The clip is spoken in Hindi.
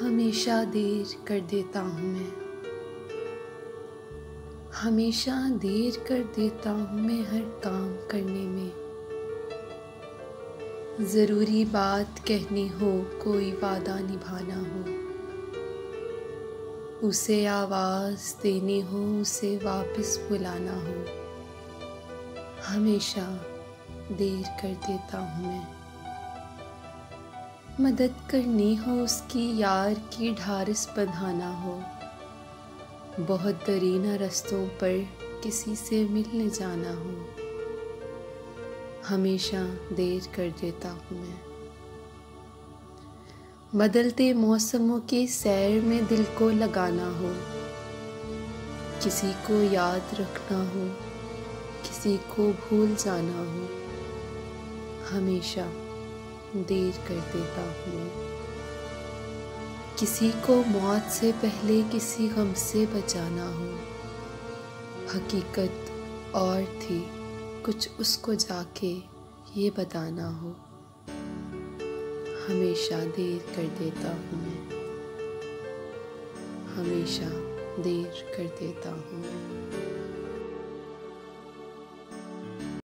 हमेशा देर कर देता हूँ मैं, हमेशा देर कर देता हूँ मैं हर काम करने में। ज़रूरी बात कहनी हो, कोई वादा निभाना हो, उसे आवाज़ देनी हो, उसे वापस बुलाना हो, हमेशा देर कर देता हूँ मैं। मदद करनी हो उसकी, यार की ढारस बंधाना हो, बहुत दरीना रास्तों पर किसी से मिलने जाना हो, हमेशा देर कर देता हूँ मैं। बदलते मौसमों के सैर में दिल को लगाना हो, किसी को याद रखना हो, किसी को भूल जाना हो, हमेशा देर कर देता हूँ मैं। किसी को मौत से पहले किसी गम से बचाना हो, हकीकत और थी कुछ उसको जाके ये बताना हो, हमेशा देर कर देता हूँ मैं, हमेशा देर कर देता हूँ मैं।